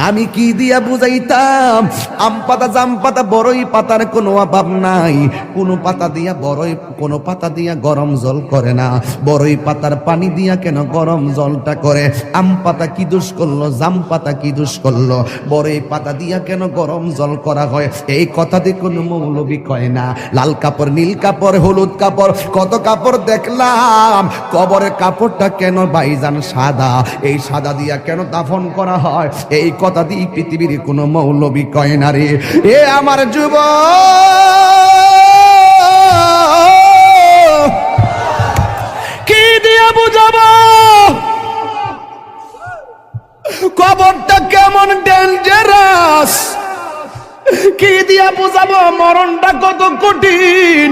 আমি কি দিয়া বুঝাইতাম? আম পাতা, জাম পাতা, বড়ই পাতার কোনো অভাব নাই। কোনো পাতা দিয়া বড়ই, কোনো পাতা দিয়া গরম জল করে না। বড়ই পাতার পানি দিয়া কেন গরম জলটা করে? আম পাতা কি দোষ করলো? জাম পাতা কি দোষ করলো? বড়ই পাতা দিয়া কেন গরম জল করা হয়? এই কথা দিয়ে কোনো মৌলবি কয় না। লাল কাপড়, নীল কাপড়, হলুদ কাপড়, কত কাপড় দেখলাম। কবরের কাপড়টা কেন ভাইজান সাদা? এই সাদা দিয়া কেন দাফন করা হয়? এই কথা দিয়ে পৃথিবীর কোনো মৌলবি কয় না রে। এ আমার যুবক, কি দিয়ে বুঝাবো কবরটা কেমন ডেঞ্জারাস? কি দিয়া বুঝাবো মরণটা কত কঠিন?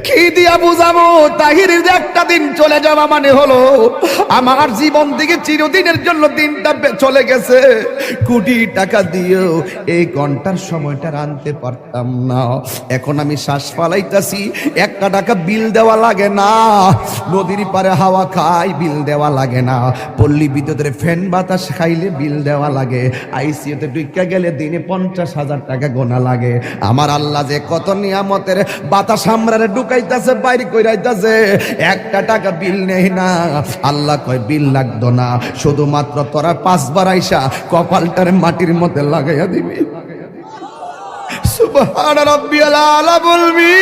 কি দিয়া বুঝাবো তাহিরের যে একটা দিন চলে যাওয়া মানে হলো আমার জীবন থেকে চিরদিনের জন্য দিনটা চলে গেছে। কোটি টাকা দিয়েও এই ঘন্টার সময়টা আনতে পারতাম না। এখন আমি শ্বাস ফালাইতাছি, 1 টাকা বিল দেওয়া লাগে না। নদীর পারে হাওয়া খাই, বিল দেওয়া লাগে না। পল্লী বিদ্যুতের ফ্যান বাতাস খাইলে বিল দেওয়া লাগে। আইসিইউতে ঢুইকা গেলে দিনে 50,000 টাকা গোনা লাগে। আমার আল্লাহ যে কত নিয়ামতের বাতাস আমরারে ঢুকাইতাছে, বাইরে কইরাইতাছে, 1 টাকা বিল নেই না। আল্লাহ কয় বিল লাগতো না, শুধুমাত্র তোরা 5 বার আইসা কপালটারে মাটির মধ্যে লাগাইয়া দিবি। সুবহান রাব্বিয়াল আলা বলবি।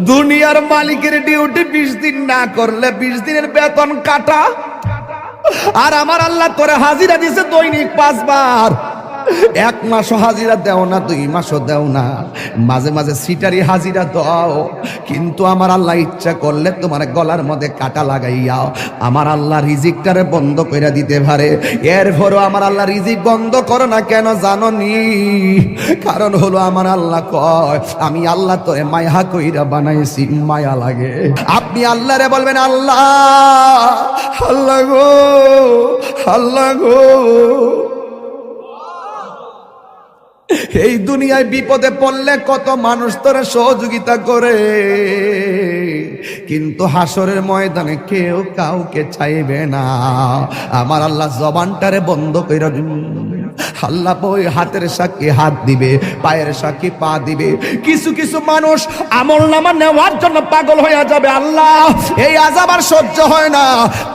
দুনিয়ার মালিকের ডিউটি 20 দিন না করলে 20 দিনের বেতন কাটা। আর আমার আল্লাহ তোরে হাজিরা দিছে দৈনিক 5 বার। 1 মাসও হাজিরা দেও না, 2 মাসও দেও না, মাঝে মাঝে সিটারি হাজিরা দাও। কিন্তু আমার আল্লাহ ইচ্ছা করলে তোমার গলার মধ্যে কাটা লাগাইয়া আমার আল্লাহ রিজিকটারে বন্ধ করে দিতে পারে। এরপরও আমার আল্লাহ রিজিক বন্ধ করো না কেন জানো নি? কারণ হলো আমার আল্লাহ কয় আমি আল্লাহ তোরে মায়া কইরা বানাইছি, মায়া লাগে। আপনি আল্লাহরে বলবেন আল্লাহ, আল্লাহ গো, আল্লাহ গো। এই দুনিয়ায় বিপদে পড়লে কত মানুষ তোরা সহযোগিতা করে, কিন্তু হাসরের ময়দানে কেউ কাউকে চাইবে না। আমার আল্লাহ জবানটারে বন্ধ কইরা আল্লাহ বই হাতের সাক্ষী হাত দিবে, পায়ের সাক্ষী পা দিবে। কিছু কিছু মানুষ আমল নামা নেওয়ার জন্য পাগল হয়ে যাবে। আল্লাহ এই আযাব আর সহ্য হয় না,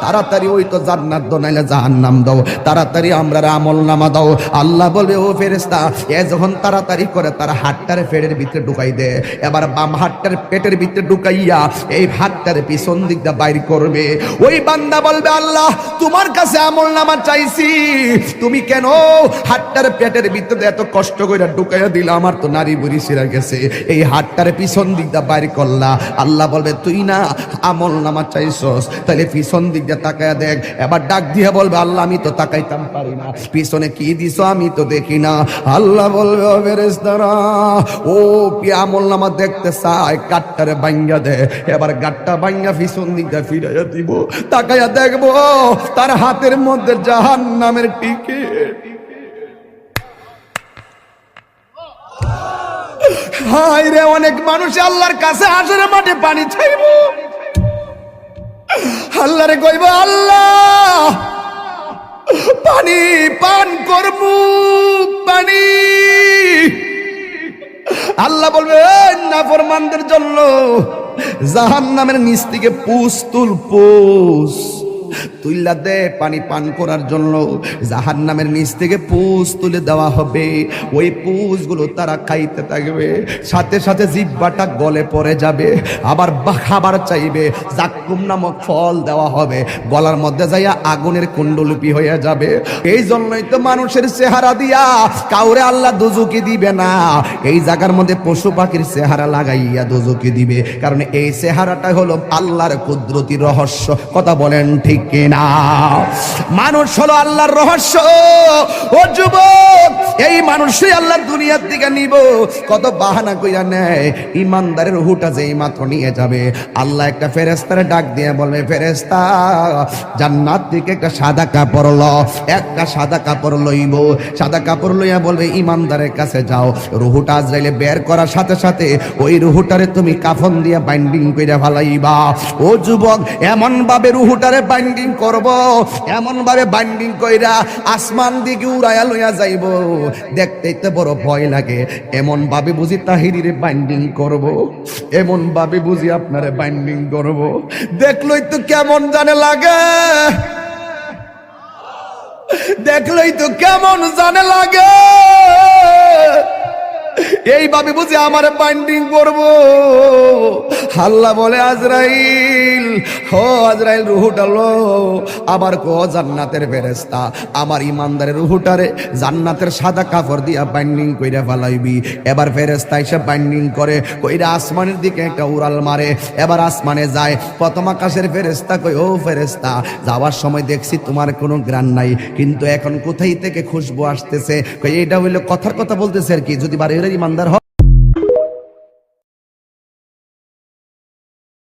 তাড়াতাড়ি ওই তো জান্নাত দাও নাইলে জাহান্নাম দাও, তাড়াতাড়ি আমরা আমল নামা দাও। আল্লাহ বলবে ও ফেরেশতা, এ যখন তাড়াতাড়ি করে তার হাতটারে পেটের ভিতরে ঢুকাই দে। এবার বাম হাতটার পেটের ভিতরে ঢুকাইয়া এই হাতটারে পিছন দিক দিয়ে বাইর করবে। ওই বান্দা বলবে আল্লাহ তোমার কাছে আমল নামা চাইছি, তুমি কেন হাতটার পেটের ভিতরে এত কষ্ট করে ঢুকাইয়া দিলা? আমার তো নারী বুড়ি ছিঁড়া গেছে, এই হাতটারে পিছন দিক দিয়ে বাইর করলা। আল্লাহ বলবে তুই না আমল নামা চাইছস, তাহলে পিছন দিক দিয়ে তাকায়া দেখ। এবার ডাক দিয়ে বলবে আল্লাহ আমি তো তাকাইতাম পারি না, পিছনে কি দিছ আমি তো দেখি না। আল্লাহ বলবে ও ফেরেশতারা, ও আমল নামা দেখতে চায়, গাটটারে ভাঙ্গা দে। এবার গাটটা ভাঙ্গা পিছন দিক দিয়ে ফিরাইয়া দিব, তাকাইয়া দেখবো তার হাতের মধ্যে জাহান্নামের টিকিট। হায় রে, অনেক মানুষ আল্লাহর কাছে হাসরের মাঠে পানি চাইব, আল্লাহরে কইব আল্লাহ পানি পান করবো, পানি। আল্লাহ বলবে নাফরমানদের জন্য জাহান্নামের নিচ থেকে পুষ তুল, পুষ তুইলা দে পানি পান করার জন্য। জাহান্নামের নিচ থেকে পুষ তুলে দেওয়া হবে, ওই পুষগুলো তারা খাইতে থাকবে, সাথে সাথে জিহ্বাটা গলে পড়ে যাবে। আবার খাবার চাইবে, জাক্কুম নামক ফল দেওয়া হবে, গলার মধ্যে যাইয়া আগুনের কুণ্ডলিপি হয়ে যাবে। এই জন্যই তো মানুষের চেহারা দিয়া কাউরে আল্লাহ দোজখে দিবে না, এই জায়গার মধ্যে পশু পাখির চেহারা লাগাইয়া দোজখে দিবে। কারণ এই চেহারাটা হলো আল্লাহর কুদরতি রহস্য। কথা বলেন ঠিক কিনা? মানুষ হলো আল্লাহর রহস্য। ও যুবক, এই মানুষই আল্লাহ দুনিয়ার দিকে নিব, কত বাহানা কইরা নেয়। ইমানদারের রূহটা যেই মাত্র নিয়ে যাবে, আল্লাহ একটা ফেরেশতারে ডাক দিয়ে বলবে ফেরেশতা জান্নাত থেকে একটা সাদা কাপড় ল। একটা সাদা কাপড় লইব, সাদা কাপড় লইয়া বলবে ইমানদারের কাছে যাও। রূহটা আজরাইলে বের করার সাথে সাথে ওই রূহটারে তুমি কাফন দিয়া বাইন্ডিং কইরা ফালাইবা। ও যুবক, এমন ভাবে রূহটারে বাইন্ডিং বাইন্ডিং করব, এমন ভাবে বাইন্ডিং কইরা আসমান দিকে উড়াইয়া লইয়া যাইব, দেখতেই তো বড় ভয় লাগে। এমন ভাবে বুঝি তাহিরির বাইন্ডিং করব, এমন ভাবে বুঝি আপনারে বাইন্ডিং করব, দেখলই তো কেমন জানে লাগে, দেখলেই তো কেমন জানে লাগে। এইভাবে বুঝি আমার বাইন্ডিং করব। আল্লাহ বলে আজরাইল, হো আজরাইল রুহুটা লো, আবার কো জান্নাতের ফেরেশতা আমার ইমানদারের রুহুটারে জান্নাতের সাদা কাপড় দিয়া বাইন্ডিং কইরা ফেলাইবি। এবার ফেরেশতা এসে বাইন্ডিং করে কইরা আসমানের দিকে একটা উড়াল মারে, এবার আসমানে যায়। প্রথম আকাশের ফেরেশতা কই, ও ফেরেশতা যাওয়ার সময় দেখছি তোমার কোনো গ্রাণ নাই, কিন্তু এখন কোথায় থেকে খুশবু আসতেছে? কই এটা হইলো কথার কথা বলতেছে আর কি, যদি বাড়ির ইমানদার হয়